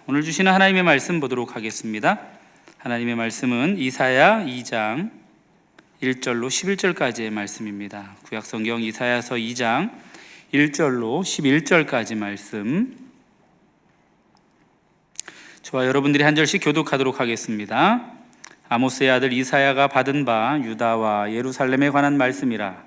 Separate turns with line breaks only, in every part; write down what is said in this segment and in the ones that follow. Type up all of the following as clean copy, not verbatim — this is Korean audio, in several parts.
오늘 주시는 하나님의 말씀 보도록 하겠습니다. 하나님의 말씀은 이사야 2장 1절로 11절까지의 말씀입니다. 구약성경 이사야서 2장 1절로 11절까지 말씀, 저와 여러분들이 한 절씩 교독하도록 하겠습니다. 아모스의 아들 이사야가 받은 바 유다와 예루살렘에 관한 말씀이라.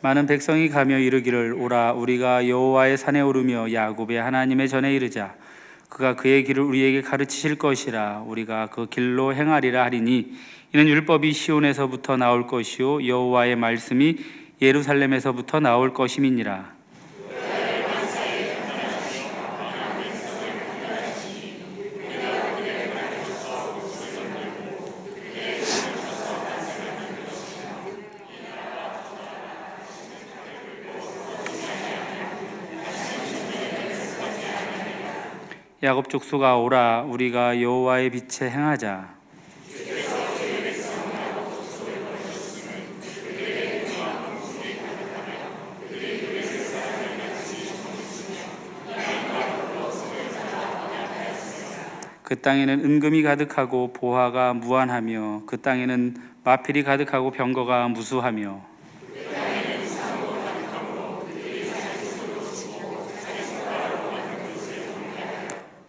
많은 백성이 가며 이르기를, 오라, 우리가 여호와의 산에 오르며 야곱의 하나님의 전에 이르자. 그가 그의 길을 우리에게 가르치실 것이라. 우리가 그 길로 행하리라 하리니, 이는 율법이 시온에서부터 나올 것이요 여호와의 말씀이 예루살렘에서부터 나올 것임이니라. 야곱 족속아, 오라, 우리가 여호와의 빛에 행하자. 그 땅에는 은금이 가득하고 보화가 무한하며, 그 땅에는 마필이 가득하고 병거가 무수하며,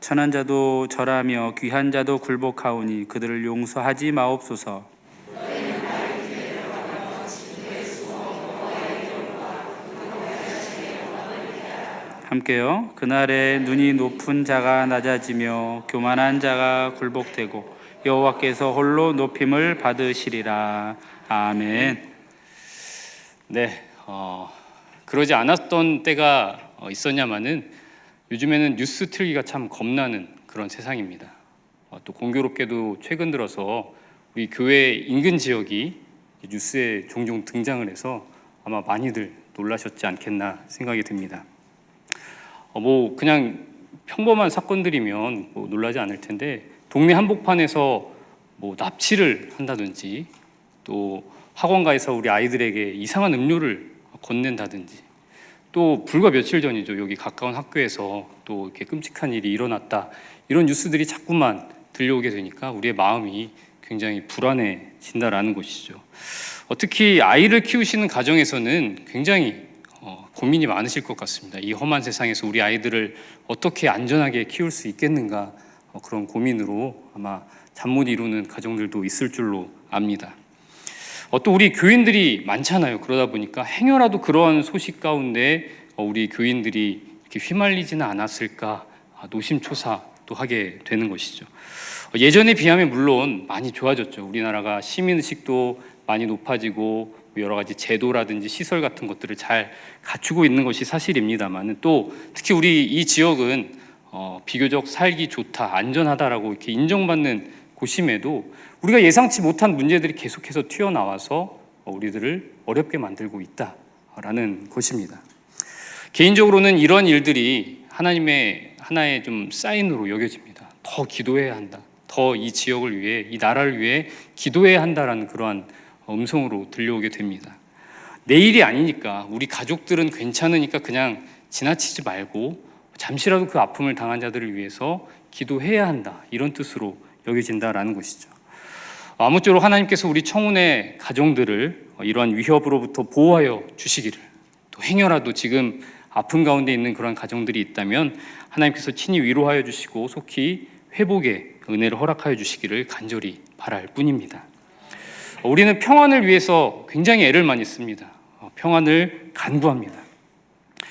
천한 자도 절하며 귀한 자도 굴복하오니 그들을 용서하지 마옵소서. 함께요. 그날에 눈이 높은 자가 낮아지며 교만한 자가 굴복되고 여호와께서 홀로 높임을 받으시리라. 아멘.
네, 그러지 않았던 때가 있었냐마는 요즘에는 뉴스 틀기가 참 겁나는 그런 세상입니다. 또 공교롭게도 최근 들어서 우리 교회 인근 지역이 뉴스에 종종 등장을 해서 아마 많이들 놀라셨지 않겠나 생각이 듭니다. 그냥 평범한 사건들이면 놀라지 않을 텐데, 동네 한복판에서 납치를 한다든지, 또 학원가에서 우리 아이들에게 이상한 음료를 건넨다든지, 또 불과 며칠 전이죠, 여기 가까운 학교에서 또 이렇게 끔찍한 일이 일어났다, 이런 뉴스들이 자꾸만 들려오게 되니까 우리의 마음이 굉장히 불안해진다라는 것이죠. 특히 아이를 키우시는 가정에서는 굉장히 고민이 많으실 것 같습니다. 이 험한 세상에서 우리 아이들을 어떻게 안전하게 키울 수 있겠는가, 그런 고민으로 아마 잠 못 이루는 가정들도 있을 줄로 압니다. 또 우리 교인들이 많잖아요. 그러다 보니까 행여라도 그런 소식 가운데 우리 교인들이 이렇게 휘말리지는 않았을까 노심초사도 하게 되는 것이죠. 예전에 비하면 물론 많이 좋아졌죠. 우리나라가 시민의식도 많이 높아지고 여러 가지 제도라든지 시설 같은 것들을 잘 갖추고 있는 것이 사실입니다만, 또 특히 우리 이 지역은 비교적 살기 좋다, 안전하다라고 이렇게 인정받는 곳임에도 우리가 예상치 못한 문제들이 계속해서 튀어나와서 우리들을 어렵게 만들고 있다라는 것입니다. 개인적으로는 이런 일들이 하나님의 하나의 좀 사인으로 여겨집니다. 더 기도해야 한다, 더 이 지역을 위해, 이 나라를 위해 기도해야 한다라는 그러한 음성으로 들려오게 됩니다. 내일이 아니니까, 우리 가족들은 괜찮으니까 그냥 지나치지 말고 잠시라도 그 아픔을 당한 자들을 위해서 기도해야 한다, 이런 뜻으로 여겨진다라는 것이죠. 아무쪼록 하나님께서 우리 청운의 가정들을 이러한 위협으로부터 보호하여 주시기를, 또 행여라도 지금 아픔 가운데 있는 그런 가정들이 있다면 하나님께서 친히 위로하여 주시고 속히 회복의 은혜를 허락하여 주시기를 간절히 바랄 뿐입니다. 우리는 평안을 위해서 굉장히 애를 많이 씁니다. 평안을 간구합니다.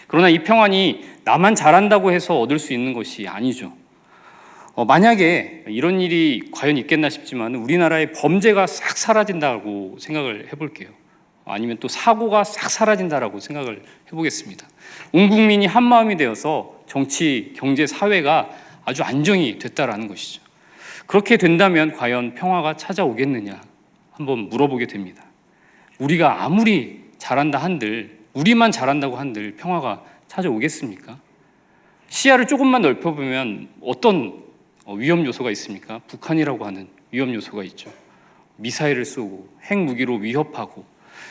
그러나 이 평안이 나만 잘한다고 해서 얻을 수 있는 것이 아니죠. 만약에 이런 일이 과연 있겠나 싶지만 우리나라의 범죄가 싹 사라진다고 생각을 해볼게요. 아니면 또 사고가 싹 사라진다라고 생각을 해보겠습니다. 온 국민이 한 마음이 되어서 정치, 경제, 사회가 아주 안정이 됐다라는 것이죠. 그렇게 된다면 과연 평화가 찾아오겠느냐 한번 물어보게 됩니다. 우리가 아무리 잘한다 한들, 우리만 잘한다고 한들 평화가 찾아오겠습니까? 시야를 조금만 넓혀보면 어떤 위험 요소가 있습니까? 북한이라고 하는 위험 요소가 있죠. 미사일을 쏘고 핵무기로 위협하고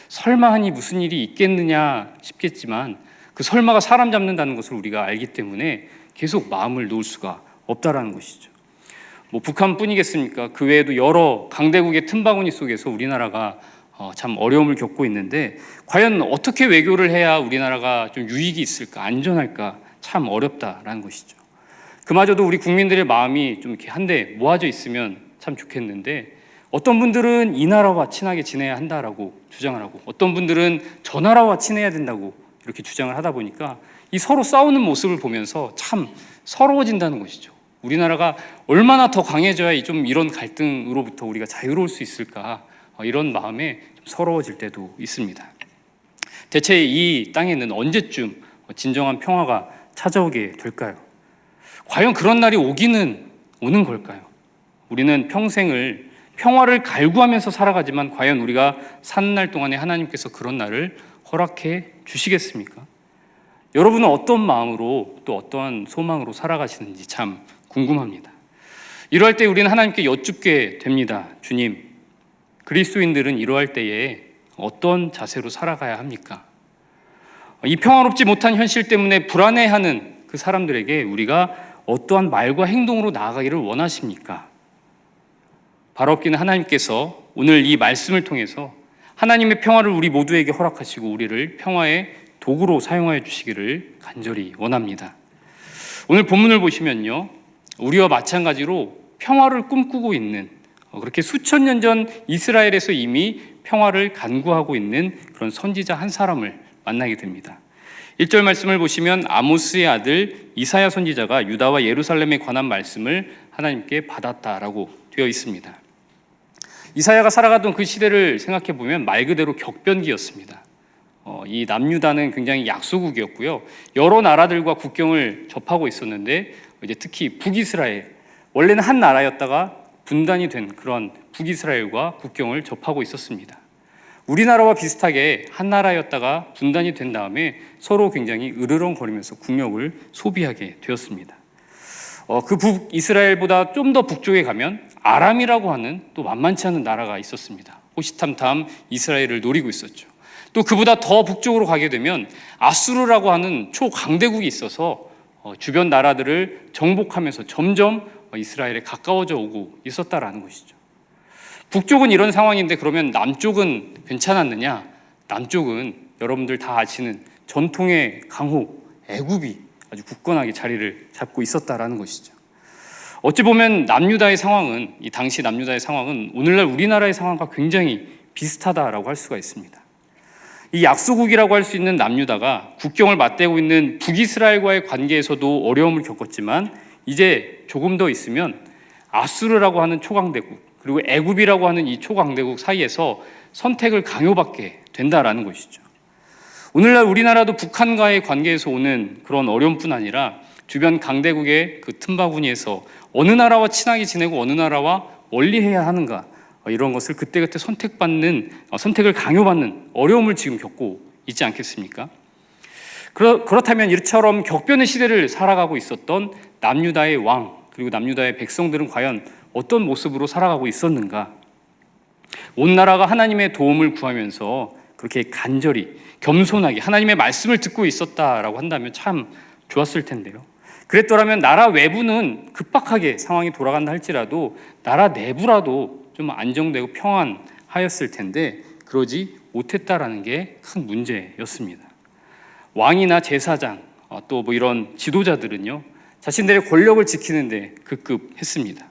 설마 하니 무슨 일이 있겠느냐 싶겠지만 그 설마가 사람 잡는다는 것을 우리가 알기 때문에 계속 마음을 놓을 수가 없다라는 것이죠. 뭐 북한뿐이겠습니까? 그 외에도 여러 강대국의 틈바구니 속에서 우리나라가 참 어려움을 겪고 있는데 과연 어떻게 외교를 해야 우리나라가 좀 유익이 있을까, 안전할까 참 어렵다라는 것이죠. 그마저도 우리 국민들의 마음이 좀 이렇게 한데 모아져 있으면 참 좋겠는데 어떤 분들은 이 나라와 친하게 지내야 한다라고 주장을 하고 어떤 분들은 저 나라와 친해야 된다고 이렇게 주장을 하다 보니까 이 서로 싸우는 모습을 보면서 참 서러워진다는 것이죠. 우리나라가 얼마나 더 강해져야 좀 이런 갈등으로부터 우리가 자유로울 수 있을까 이런 마음에 좀 서러워질 때도 있습니다. 대체 이 땅에는 언제쯤 진정한 평화가 찾아오게 될까요? 과연 그런 날이 오기는 오는 걸까요? 우리는 평생을 평화를 갈구하면서 살아가지만 과연 우리가 사는 날 동안에 하나님께서 그런 날을 허락해 주시겠습니까? 여러분은 어떤 마음으로 또 어떠한 소망으로 살아가시는지 참 궁금합니다. 이러할 때 우리는 하나님께 여쭙게 됩니다. 주님, 그리스도인들은 이러할 때에 어떤 자세로 살아가야 합니까? 이 평화롭지 못한 현실 때문에 불안해하는 그 사람들에게 우리가 어떠한 말과 행동으로 나아가기를 원하십니까? 바로 없기는 하나님께서 오늘 이 말씀을 통해서 하나님의 평화를 우리 모두에게 허락하시고 우리를 평화의 도구로 사용하여 주시기를 간절히 원합니다. 오늘 본문을 보시면요, 우리와 마찬가지로 평화를 꿈꾸고 있는 그렇게 수천 년 전 이스라엘에서 이미 평화를 간구하고 있는 그런 선지자 한 사람을 만나게 됩니다. 1절 말씀을 보시면 아모스의 아들 이사야 선지자가 유다와 예루살렘에 관한 말씀을 하나님께 받았다라고 되어 있습니다. 이사야가 살아가던 그 시대를 생각해 보면 말 그대로 격변기였습니다. 이 남유다는 굉장히 약소국이었고요. 여러 나라들과 국경을 접하고 있었는데 이제 특히 북이스라엘, 원래는 한 나라였다가 분단이 된 그런 북이스라엘과 국경을 접하고 있었습니다. 우리나라와 비슷하게 한 나라였다가 분단이 된 다음에 서로 굉장히 으르렁거리면서 국력을 소비하게 되었습니다. 그 북이스라엘보다 좀 더 북쪽에 가면 아람이라고 하는 또 만만치 않은 나라가 있었습니다. 호시탐탐 이스라엘을 노리고 있었죠. 또 그보다 더 북쪽으로 가게 되면 아수르라고 하는 초강대국이 있어서 주변 나라들을 정복하면서 점점 이스라엘에 가까워져 오고 있었다라는 것이죠. 북쪽은 이런 상황인데 그러면 남쪽은 괜찮았느냐? 남쪽은 여러분들 다 아시는 전통의 강호 애굽이 아주 굳건하게 자리를 잡고 있었다라는 것이죠. 어찌 보면 남유다의 상황은 이 당시 남유다의 상황은 오늘날 우리나라의 상황과 굉장히 비슷하다라고 할 수가 있습니다. 이 약소국이라고 할 수 있는 남유다가 국경을 맞대고 있는 북이스라엘과의 관계에서도 어려움을 겪었지만 이제 조금 더 있으면 아수르라고 하는 초강대국 그리고 애굽이라고 하는 이 초강대국 사이에서 선택을 강요받게 된다라는 것이죠. 오늘날 우리나라도 북한과의 관계에서 오는 그런 어려움뿐 아니라 주변 강대국의 그 틈바구니에서 어느 나라와 친하게 지내고 어느 나라와 멀리해야 하는가 이런 것을 그때그때 선택을 강요받는 어려움을 지금 겪고 있지 않겠습니까? 그렇다면 이처럼 격변의 시대를 살아가고 있었던 남유다의 왕 그리고 남유다의 백성들은 과연 어떤 모습으로 살아가고 있었는가? 온 나라가 하나님의 도움을 구하면서 그렇게 간절히 겸손하게 하나님의 말씀을 듣고 있었다라고 한다면 참 좋았을 텐데요. 그랬더라면 나라 외부는 급박하게 상황이 돌아간다 할지라도 나라 내부라도 좀 안정되고 평안하였을 텐데 그러지 못했다라는 게 큰 문제였습니다. 왕이나 제사장 또 뭐 이런 지도자들은요 자신들의 권력을 지키는데 급급했습니다.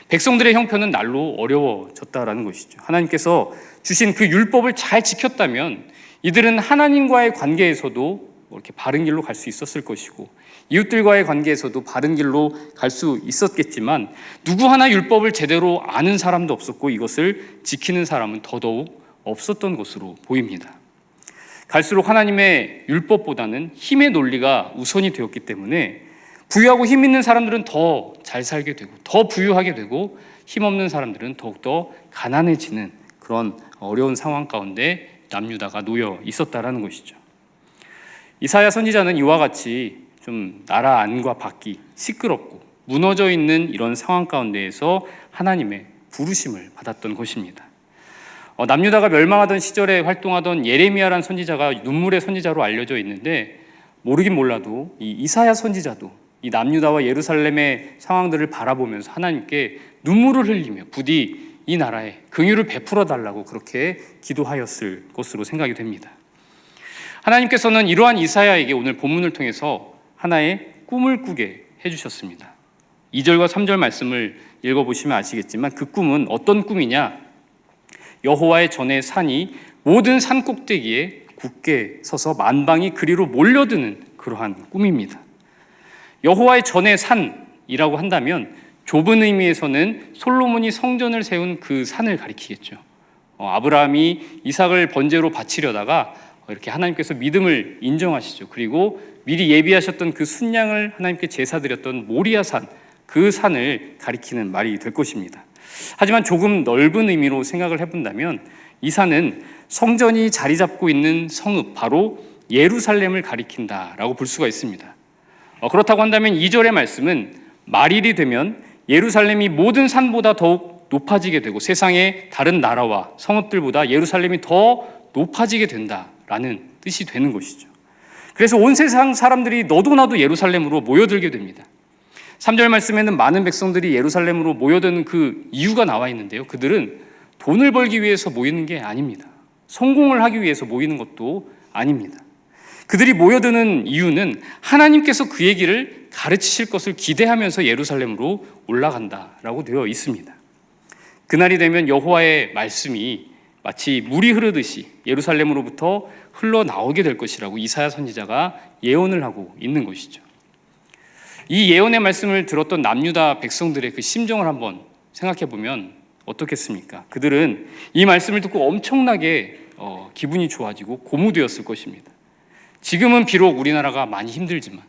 백성들의 형편은 날로 어려워졌다라는 것이죠. 하나님께서 주신 그 율법을 잘 지켰다면 이들은 하나님과의 관계에서도 이렇게 바른 길로 갈 수 있었을 것이고 이웃들과의 관계에서도 바른 길로 갈 수 있었겠지만 누구 하나 율법을 제대로 아는 사람도 없었고 이것을 지키는 사람은 더더욱 없었던 것으로 보입니다. 갈수록 하나님의 율법보다는 힘의 논리가 우선이 되었기 때문에 부유하고 힘 있는 사람들은 더 잘 살게 되고 더 부유하게 되고 힘없는 사람들은 더욱더 가난해지는 그런 어려운 상황 가운데 남유다가 놓여 있었다라는 것이죠. 이사야 선지자는 이와 같이 좀 나라 안과 밖이 시끄럽고 무너져 있는 이런 상황 가운데에서 하나님의 부르심을 받았던 것입니다. 남유다가 멸망하던 시절에 활동하던 예레미야라는 선지자가 눈물의 선지자로 알려져 있는데, 모르긴 몰라도 이 이사야 선지자도 이 남유다와 예루살렘의 상황들을 바라보면서 하나님께 눈물을 흘리며 부디 이 나라에 긍휼을 베풀어 달라고 그렇게 기도하였을 것으로 생각이 됩니다. 하나님께서는 이러한 이사야에게 오늘 본문을 통해서 하나의 꿈을 꾸게 해주셨습니다. 2절과 3절 말씀을 읽어보시면 아시겠지만 그 꿈은 어떤 꿈이냐? 여호와의 전에 산이 모든 산 꼭대기에 굳게 서서 만방이 그리로 몰려드는 그러한 꿈입니다. 여호와의 전에 산이라고 한다면 좁은 의미에서는 솔로몬이 성전을 세운 그 산을 가리키겠죠. 아브라함이 이삭을 번제로 바치려다가 이렇게 하나님께서 믿음을 인정하시죠. 그리고 미리 예비하셨던 그 순양을 하나님께 제사드렸던 모리아산, 그 산을 가리키는 말이 될 것입니다. 하지만 조금 넓은 의미로 생각을 해본다면 이 산은 성전이 자리 잡고 있는 성읍, 바로 예루살렘을 가리킨다라고 볼 수가 있습니다. 그렇다고 한다면 2절의 말씀은 말일이 되면 예루살렘이 모든 산보다 더욱 높아지게 되고 세상의 다른 나라와 성읍들보다 예루살렘이 더 높아지게 된다라는 뜻이 되는 것이죠. 그래서 온 세상 사람들이 너도 나도 예루살렘으로 모여들게 됩니다. 3절 말씀에는 많은 백성들이 예루살렘으로 모여드는 그 이유가 나와 있는데요. 그들은 돈을 벌기 위해서 모이는 게 아닙니다. 성공을 하기 위해서 모이는 것도 아닙니다. 그들이 모여드는 이유는 하나님께서 그의 길을 가르치실 것을 기대하면서 예루살렘으로 올라간다라고 되어 있습니다. 그날이 되면 여호와의 말씀이 마치 물이 흐르듯이 예루살렘으로부터 흘러나오게 될 것이라고 이사야 선지자가 예언을 하고 있는 것이죠. 이 예언의 말씀을 들었던 남유다 백성들의 그 심정을 한번 생각해 보면 어떻겠습니까? 그들은 이 말씀을 듣고 엄청나게 기분이 좋아지고 고무되었을 것입니다. 지금은 비록 우리나라가 많이 힘들지만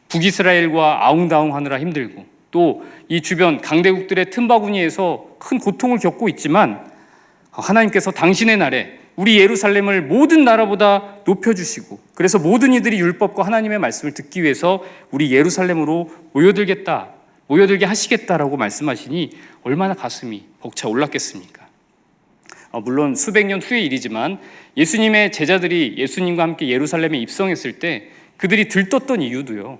북이스라엘과 아웅다웅하느라 힘들고 또 이 주변 강대국들의 틈바구니에서 큰 고통을 겪고 있지만 하나님께서 당신의 날에 우리 예루살렘을 모든 나라보다 높여주시고 그래서 모든 이들이 율법과 하나님의 말씀을 듣기 위해서 우리 예루살렘으로 모여들게 하시겠다라고 말씀하시니 얼마나 가슴이 벅차 올랐겠습니까? 물론 수백 년 후의 일이지만 예수님의 제자들이 예수님과 함께 예루살렘에 입성했을 때 그들이 들떴던 이유도요,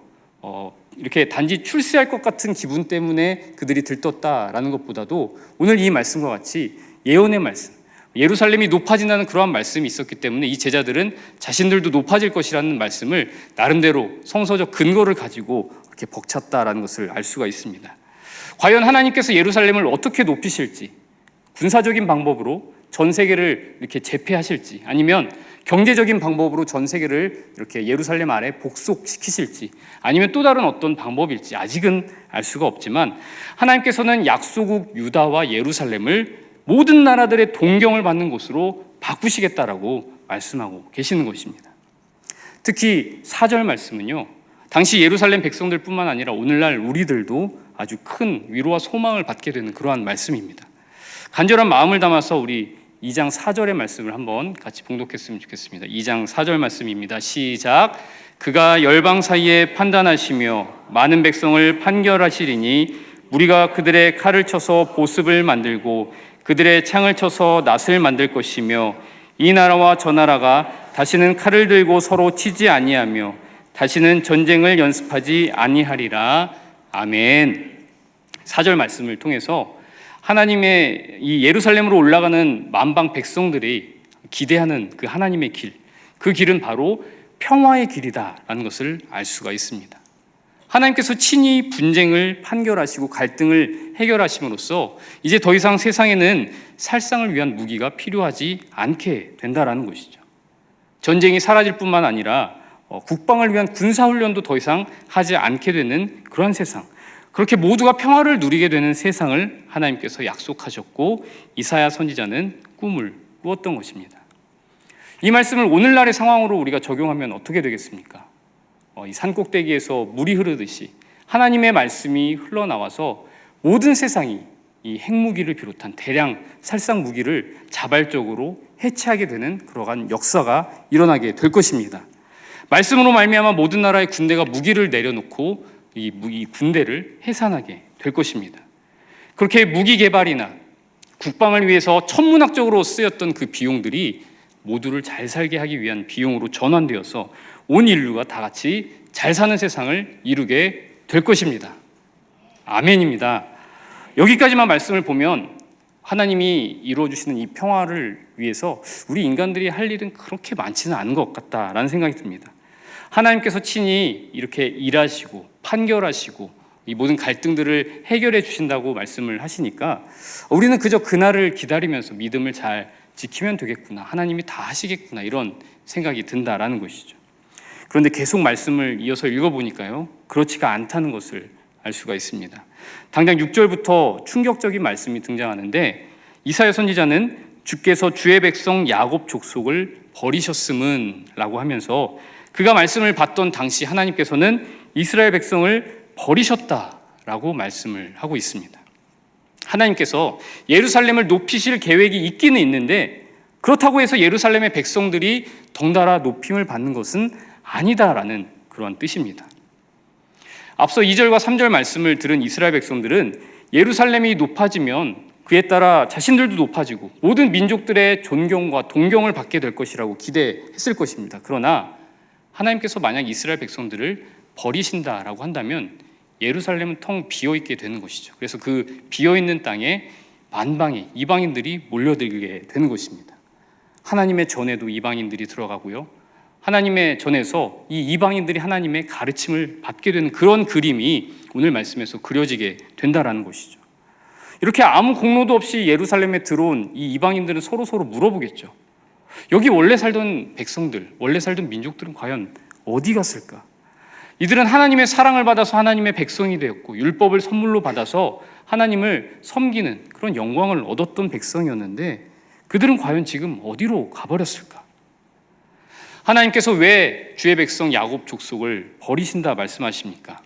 이렇게 단지 출세할 것 같은 기분 때문에 그들이 들떴다라는 것보다도 오늘 이 말씀과 같이 예언의 말씀, 예루살렘이 높아진다는 그러한 말씀이 있었기 때문에 이 제자들은 자신들도 높아질 것이라는 말씀을 나름대로 성서적 근거를 가지고 이렇게 벅찼다라는 것을 알 수가 있습니다. 과연 하나님께서 예루살렘을 어떻게 높이실지, 군사적인 방법으로 전 세계를 이렇게 제패하실지, 아니면 경제적인 방법으로 전 세계를 이렇게 예루살렘 아래 복속시키실지, 아니면 또 다른 어떤 방법일지 아직은 알 수가 없지만 하나님께서는 약소국 유다와 예루살렘을 모든 나라들의 동경을 받는 곳으로 바꾸시겠다라고 말씀하고 계시는 것입니다. 특히 4절 말씀은요, 당시 예루살렘 백성들뿐만 아니라 오늘날 우리들도 아주 큰 위로와 소망을 받게 되는 그러한 말씀입니다. 간절한 마음을 담아서 우리 2장 4절의 말씀을 한번 같이 봉독했으면 좋겠습니다. 2장 4절 말씀입니다. 시작. 그가 열방 사이에 판단하시며 많은 백성을 판결하시리니 우리가 그들의 칼을 쳐서 보습을 만들고 그들의 창을 쳐서 낫을 만들 것이며 이 나라와 저 나라가 다시는 칼을 들고 서로 치지 아니하며 다시는 전쟁을 연습하지 아니하리라. 아멘. 4절 말씀을 통해서 하나님의 이 예루살렘으로 올라가는 만방 백성들이 기대하는 그 하나님의 길, 그 길은 바로 평화의 길이다라는 것을 알 수가 있습니다. 하나님께서 친히 분쟁을 판결하시고 갈등을 해결하심으로써 이제 더 이상 세상에는 살상을 위한 무기가 필요하지 않게 된다라는 것이죠. 전쟁이 사라질 뿐만 아니라 국방을 위한 군사훈련도 더 이상 하지 않게 되는 그런 세상, 그렇게 모두가 평화를 누리게 되는 세상을 하나님께서 약속하셨고 이사야 선지자는 꿈을 꾸었던 것입니다. 이 말씀을 오늘날의 상황으로 우리가 적용하면 어떻게 되겠습니까? 이 산꼭대기에서 물이 흐르듯이 하나님의 말씀이 흘러나와서 모든 세상이 이 핵무기를 비롯한 대량 살상 무기를 자발적으로 해체하게 되는 그러한 역사가 일어나게 될 것입니다. 말씀으로 말미암아 모든 나라의 군대가 무기를 내려놓고 이 군대를 해산하게 될 것입니다. 그렇게 무기 개발이나 국방을 위해서 천문학적으로 쓰였던 그 비용들이 모두를 잘 살게 하기 위한 비용으로 전환되어서 온 인류가 다 같이 잘 사는 세상을 이루게 될 것입니다. 아멘입니다. 여기까지만 말씀을 보면 하나님이 이루어주시는 이 평화를 위해서 우리 인간들이 할 일은 그렇게 많지는 않은 것 같다라는 생각이 듭니다. 하나님께서 친히 이렇게 일하시고 판결하시고 이 모든 갈등들을 해결해 주신다고 말씀을 하시니까 우리는 그저 그날을 기다리면서 믿음을 잘 지키면 되겠구나, 하나님이 다 하시겠구나, 이런 생각이 든다라는 것이죠. 그런데 계속 말씀을 이어서 읽어보니까요, 그렇지가 않다는 것을 알 수가 있습니다. 당장 6절부터 충격적인 말씀이 등장하는데, 이사야 선지자는 주께서 주의 백성 야곱 족속을 버리셨음은 라고 하면서 그가 말씀을 받던 당시 하나님께서는 이스라엘 백성을 버리셨다라고 말씀을 하고 있습니다. 하나님께서 예루살렘을 높이실 계획이 있기는 있는데 그렇다고 해서 예루살렘의 백성들이 덩달아 높임을 받는 것은 아니다라는 그런 뜻입니다. 앞서 2절과 3절 말씀을 들은 이스라엘 백성들은 예루살렘이 높아지면 그에 따라 자신들도 높아지고 모든 민족들의 존경과 동경을 받게 될 것이라고 기대했을 것입니다. 그러나 하나님께서 만약 이스라엘 백성들을 버리신다라고 한다면 예루살렘은 텅 비어있게 되는 것이죠. 그래서 그 비어있는 땅에 만방의 이방인들이 몰려들게 되는 것입니다. 하나님의 전에도 이방인들이 들어가고요, 하나님의 전에서 이 이방인들이 하나님의 가르침을 받게 되는 그런 그림이 오늘 말씀에서 그려지게 된다라는 것이죠. 이렇게 아무 공로도 없이 예루살렘에 들어온 이 이방인들은 서로 물어보겠죠. 여기 원래 살던 백성들, 원래 살던 민족들은 과연 어디 갔을까? 이들은 하나님의 사랑을 받아서 하나님의 백성이 되었고 율법을 선물로 받아서 하나님을 섬기는 그런 영광을 얻었던 백성이었는데 그들은 과연 지금 어디로 가버렸을까? 하나님께서 왜 주의 백성 야곱 족속을 버리신다 말씀하십니까?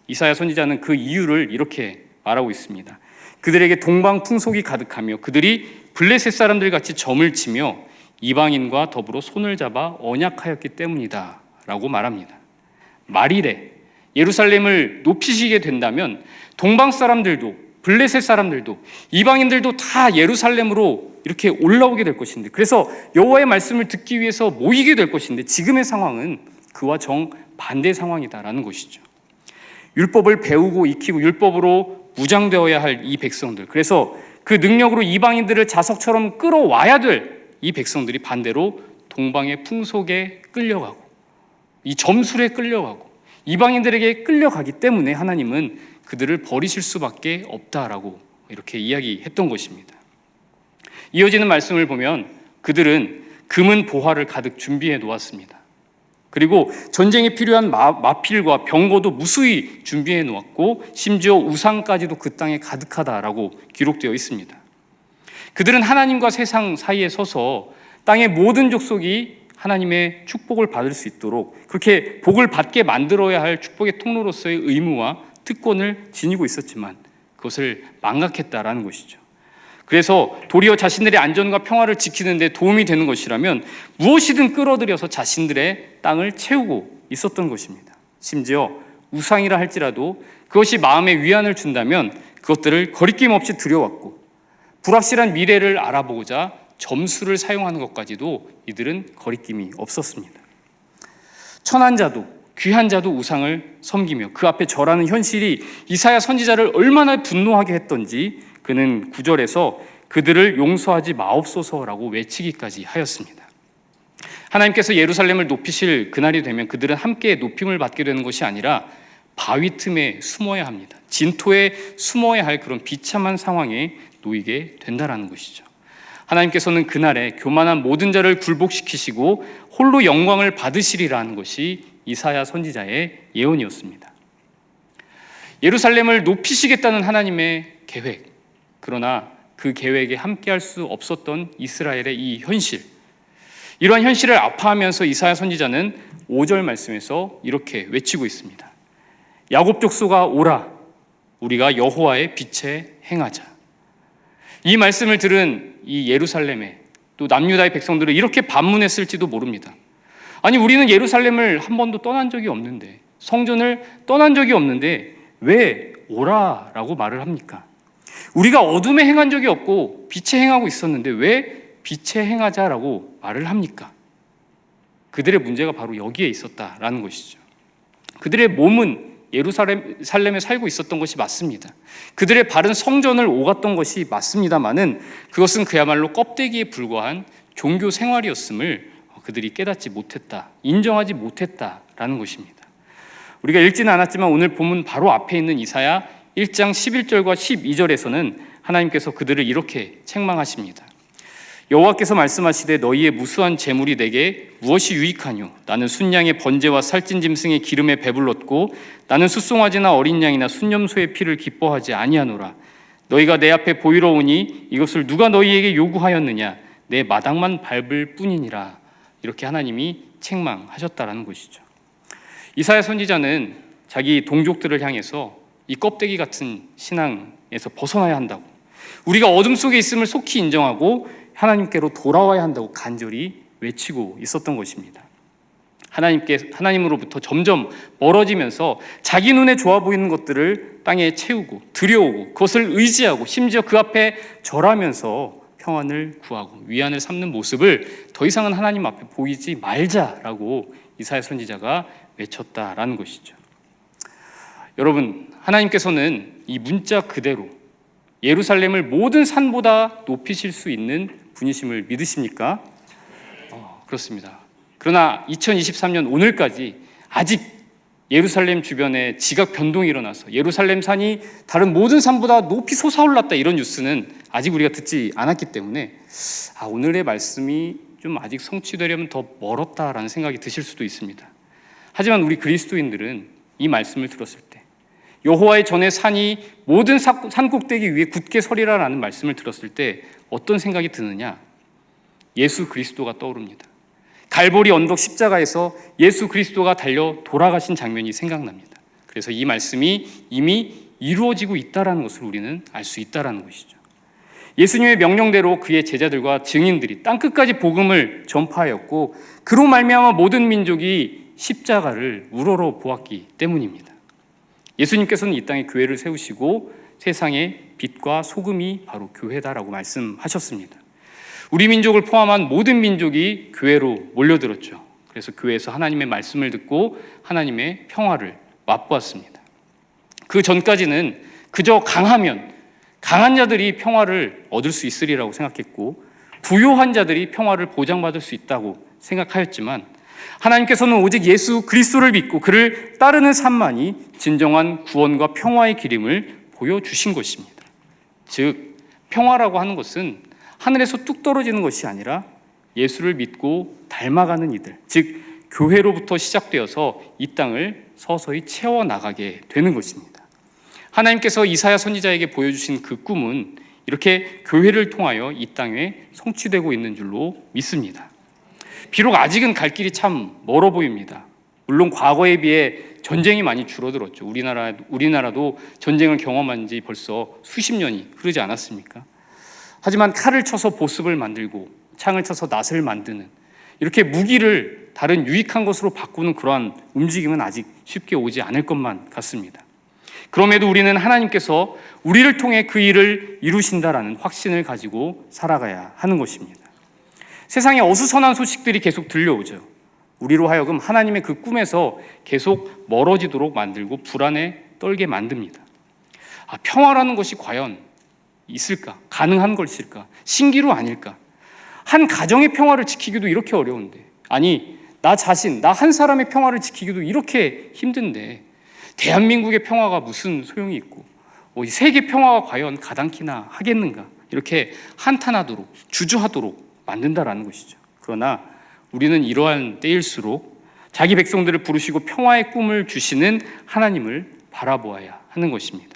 이사야 선지자는 그 이유를 이렇게 말하고 있습니다. 그들에게 동방 풍속이 가득하며 그들이 블레셋 사람들 같이 점을 치며 이방인과 더불어 손을 잡아 언약하였기 때문이다 라고 말합니다. 말이래, 예루살렘을 높이시게 된다면 동방 사람들도 블레셋 사람들도 이방인들도 다 예루살렘으로 이렇게 올라오게 될 것인데, 그래서 여호와의 말씀을 듣기 위해서 모이게 될 것인데 지금의 상황은 그와 정반대 상황이다라는 것이죠. 율법을 배우고 익히고 율법으로 무장되어야 할 이 백성들, 그래서 그 능력으로 이방인들을 자석처럼 끌어와야 될 이 백성들이 반대로 동방의 풍속에 끌려가고 이 점술에 끌려가고 이방인들에게 끌려가기 때문에 하나님은 그들을 버리실 수밖에 없다라고 이렇게 이야기했던 것입니다. 이어지는 말씀을 보면 그들은 금은 보화를 가득 준비해 놓았습니다. 그리고 전쟁에 필요한 마필과 병거도 무수히 준비해 놓았고 심지어 우상까지도 그 땅에 가득하다라고 기록되어 있습니다. 그들은 하나님과 세상 사이에 서서 땅의 모든 족속이 하나님의 축복을 받을 수 있도록 그렇게 복을 받게 만들어야 할 축복의 통로로서의 의무와 특권을 지니고 있었지만 그것을 망각했다라는 것이죠. 그래서 도리어 자신들의 안전과 평화를 지키는 데 도움이 되는 것이라면 무엇이든 끌어들여서 자신들의 땅을 채우고 있었던 것입니다. 심지어 우상이라 할지라도 그것이 마음에 위안을 준다면 그것들을 거리낌 없이 들여왔고 불확실한 미래를 알아보고자 점수를 사용하는 것까지도 이들은 거리낌이 없었습니다. 천한 자도 귀한 자도 우상을 섬기며 그 앞에 절하는 현실이 이사야 선지자를 얼마나 분노하게 했던지 그는 9절에서 그들을 용서하지 마옵소서라고 외치기까지 하였습니다. 하나님께서 예루살렘을 높이실 그날이 되면 그들은 함께 높임을 받게 되는 것이 아니라 바위 틈에 숨어야 합니다. 진토에 숨어야 할 그런 비참한 상황에 놓이게 된다라는 것이죠. 하나님께서는 그날에 교만한 모든 자를 굴복시키시고 홀로 영광을 받으시리라는 것이 이사야 선지자의 예언이었습니다. 예루살렘을 높이시겠다는 하나님의 계획, 그러나 그 계획에 함께할 수 없었던 이스라엘의 이 현실, 이러한 현실을 아파하면서 이사야 선지자는 5절 말씀에서 이렇게 외치고 있습니다. 야곱 족속아 오라, 우리가 여호와의 빛에 행하자. 이 말씀을 들은 이 예루살렘의 또 남유다의 백성들은 이렇게 반문했을지도 모릅니다. 아니, 우리는 예루살렘을 한 번도 떠난 적이 없는데, 성전을 떠난 적이 없는데 왜 오라라고 말을 합니까? 우리가 어둠에 행한 적이 없고 빛에 행하고 있었는데 왜 빛에 행하자라고 말을 합니까? 그들의 문제가 바로 여기에 있었다라는 것이죠. 그들의 몸은 예루살렘에 살고 있었던 것이 맞습니다. 그들의 발은 성전을 오갔던 것이 맞습니다만은 그것은 그야말로 껍데기에 불과한 종교 생활이었음을 그들이 깨닫지 못했다, 인정하지 못했다라는 것입니다. 우리가 읽지는 않았지만 오늘 본문 바로 앞에 있는 이사야 1장 11절과 12절에서는 하나님께서 그들을 이렇게 책망하십니다. 여호와께서 말씀하시되 너희의 무수한 재물이 내게 무엇이 유익하뇨? 나는 순양의 번제와 살찐 짐승의 기름에 배불렀고 나는 숫송아지나 어린 양이나 순염소의 피를 기뻐하지 아니하노라. 너희가 내 앞에 보이러 오니 이것을 누가 너희에게 요구하였느냐? 내 마당만 밟을 뿐이니라. 이렇게 하나님이 책망하셨다라는 것이죠. 이사야 선지자는 자기 동족들을 향해서 이 껍데기 같은 신앙에서 벗어나야 한다고, 우리가 어둠 속에 있음을 속히 인정하고 하나님께로 돌아와야 한다고 간절히 외치고 있었던 것입니다. 하나님으로부터 점점 멀어지면서 자기 눈에 좋아 보이는 것들을 땅에 채우고 들여오고 그것을 의지하고 심지어 그 앞에 절하면서 평안을 구하고 위안을 삼는 모습을 더 이상은 하나님 앞에 보이지 말자라고 이사야 선지자가 외쳤다라는 것이죠. 여러분, 하나님께서는 이 문자 그대로 예루살렘을 모든 산보다 높이실 수 있는 분이심을 믿으십니까? 그렇습니다. 그러나 2023년 오늘까지 아직 예루살렘 주변에 지각 변동이 일어나서 예루살렘 산이 다른 모든 산보다 높이 솟아올랐다, 이런 뉴스는 아직 우리가 듣지 않았기 때문에 오늘의 말씀이 좀 아직 성취되려면 더 멀었다라는 생각이 드실 수도 있습니다. 하지만 우리 그리스도인들은 이 말씀을 들었을 때 여호와의 전에 산이 모든 산 꼭대기 위에 굳게 서리라라는 말씀을 들었을 때 어떤 생각이 드느냐? 예수 그리스도가 떠오릅니다. 갈보리 언덕 십자가에서 예수 그리스도가 달려 돌아가신 장면이 생각납니다. 그래서 이 말씀이 이미 이루어지고 있다는 것을 우리는 알 수 있다는 것이죠. 예수님의 명령대로 그의 제자들과 증인들이 땅끝까지 복음을 전파하였고 그로 말미암아 모든 민족이 십자가를 우러러 보았기 때문입니다. 예수님께서는 이 땅에 교회를 세우시고 세상의 빛과 소금이 바로 교회다라고 말씀하셨습니다. 우리 민족을 포함한 모든 민족이 교회로 몰려들었죠. 그래서 교회에서 하나님의 말씀을 듣고 하나님의 평화를 맛보았습니다. 그 전까지는 그저 강한 자들이 평화를 얻을 수 있으리라고 생각했고 부요한 자들이 평화를 보장받을 수 있다고 생각하였지만 하나님께서는 오직 예수 그리스도를 믿고 그를 따르는 삶만이 진정한 구원과 평화의 길임을 보여주신 것입니다. 즉 평화라고 하는 것은 하늘에서 뚝 떨어지는 것이 아니라 예수를 믿고 닮아가는 이들, 즉 교회로부터 시작되어서 이 땅을 서서히 채워나가게 되는 것입니다. 하나님께서 이사야 선지자에게 보여주신 그 꿈은 이렇게 교회를 통하여 이 땅에 성취되고 있는 줄로 믿습니다. 비록 아직은 갈 길이 참 멀어 보입니다. 물론 과거에 비해 전쟁이 많이 줄어들었죠. 우리나라도 전쟁을 경험한 지 벌써 수십 년이 흐르지 않았습니까? 하지만 칼을 쳐서 보습을 만들고 창을 쳐서 낫을 만드는, 이렇게 무기를 다른 유익한 것으로 바꾸는 그러한 움직임은 아직 쉽게 오지 않을 것만 같습니다. 그럼에도 우리는 하나님께서 우리를 통해 그 일을 이루신다라는 확신을 가지고 살아가야 하는 것입니다. 세상에 어수선한 소식들이 계속 들려오죠. 우리로 하여금 하나님의 그 꿈에서 계속 멀어지도록 만들고 불안에 떨게 만듭니다. 평화라는 것이 과연 있을까? 가능한 것일까? 신기루 아닐까? 한 가정의 평화를 지키기도 이렇게 어려운데, 아니 나 자신, 나 한 사람의 평화를 지키기도 이렇게 힘든데 대한민국의 평화가 무슨 소용이 있고 이 세계 평화가 과연 가당키나 하겠는가? 이렇게 한탄하도록, 주저하도록 만든다라는 것이죠. 그러나 우리는 이러한 때일수록 자기 백성들을 부르시고 평화의 꿈을 주시는 하나님을 바라보아야 하는 것입니다.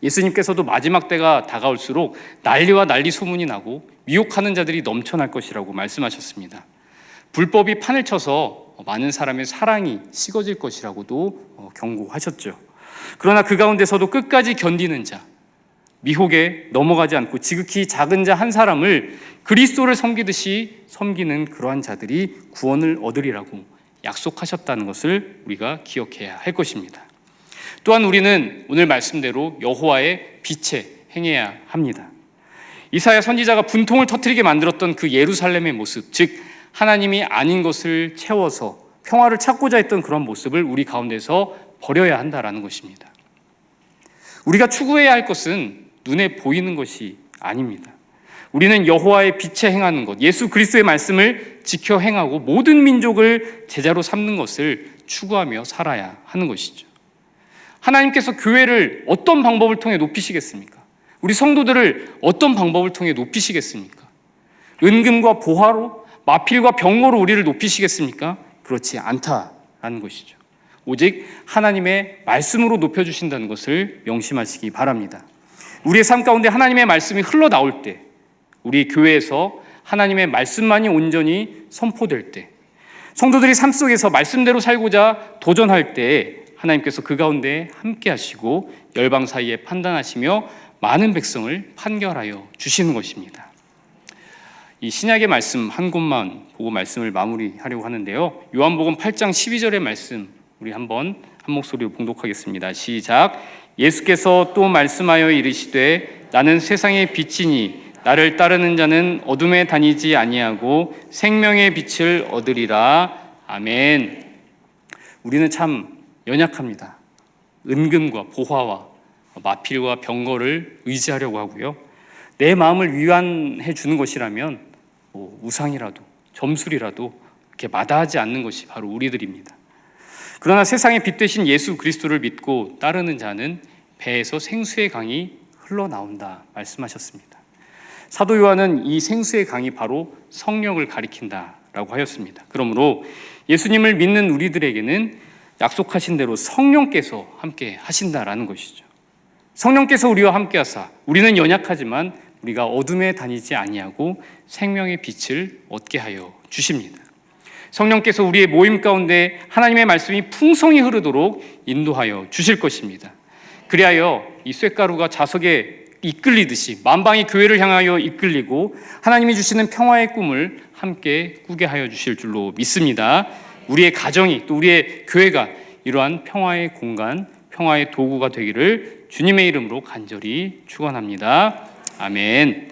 예수님께서도 마지막 때가 다가올수록 난리와 난리 소문이 나고 미혹하는 자들이 넘쳐날 것이라고 말씀하셨습니다. 불법이 판을 쳐서 많은 사람의 사랑이 식어질 것이라고도 경고하셨죠. 그러나 그 가운데서도 끝까지 견디는 자, 미혹에 넘어가지 않고 지극히 작은 자 한 사람을 그리스도를 섬기듯이 섬기는 그러한 자들이 구원을 얻으리라고 약속하셨다는 것을 우리가 기억해야 할 것입니다. 또한 우리는 오늘 말씀대로 여호와의 빛에 행해야 합니다. 이사야 선지자가 분통을 터뜨리게 만들었던 그 예루살렘의 모습, 즉 하나님이 아닌 것을 채워서 평화를 찾고자 했던 그런 모습을 우리 가운데서 버려야 한다라는 것입니다. 우리가 추구해야 할 것은 눈에 보이는 것이 아닙니다. 우리는 여호와의 빛에 행하는 것, 예수 그리스도의 말씀을 지켜 행하고 모든 민족을 제자로 삼는 것을 추구하며 살아야 하는 것이죠. 하나님께서 교회를 어떤 방법을 통해 높이시겠습니까? 우리 성도들을 어떤 방법을 통해 높이시겠습니까? 은금과 보화로, 마필과 병거로 우리를 높이시겠습니까? 그렇지 않다라는 것이죠. 오직 하나님의 말씀으로 높여주신다는 것을 명심하시기 바랍니다. 우리의 삶 가운데 하나님의 말씀이 흘러나올 때, 우리 교회에서 하나님의 말씀만이 온전히 선포될 때, 성도들이 삶 속에서 말씀대로 살고자 도전할 때 하나님께서 그 가운데 함께 하시고 열방 사이에 판단하시며 많은 백성을 판결하여 주시는 것입니다. 이 신약의 말씀 한 곳만 보고 말씀을 마무리하려고 하는데요. 요한복음 8장 12절의 말씀 우리 한번 한 목소리로 봉독하겠습니다. 시작. 예수께서 또 말씀하여 이르시되 나는 세상의 빛이니 나를 따르는 자는 어둠에 다니지 아니하고 생명의 빛을 얻으리라. 아멘. 우리는 참 연약합니다. 은금과 보화와 마필과 병거를 의지하려고 하고요. 내 마음을 위안해 주는 것이라면 우상이라도 점술이라도 이렇게 마다하지 않는 것이 바로 우리들입니다. 그러나 세상의 빛 되신 예수 그리스도를 믿고 따르는 자는 배에서 생수의 강이 흘러나온다 말씀하셨습니다. 사도 요한은 이 생수의 강이 바로 성령을 가리킨다라고 하였습니다. 그러므로 예수님을 믿는 우리들에게는 약속하신 대로 성령께서 함께 하신다라는 것이죠. 성령께서 우리와 함께 하사 우리는 연약하지만 우리가 어둠에 다니지 아니하고 생명의 빛을 얻게 하여 주십니다. 성령께서 우리의 모임 가운데 하나님의 말씀이 풍성히 흐르도록 인도하여 주실 것입니다. 그리하여 이 쇳가루가 자석에 이끌리듯이 만방의 교회를 향하여 이끌리고 하나님이 주시는 평화의 꿈을 함께 꾸게 하여 주실 줄로 믿습니다. 우리의 가정이 또 우리의 교회가 이러한 평화의 공간, 평화의 도구가 되기를 주님의 이름으로 간절히 축원합니다. 아멘.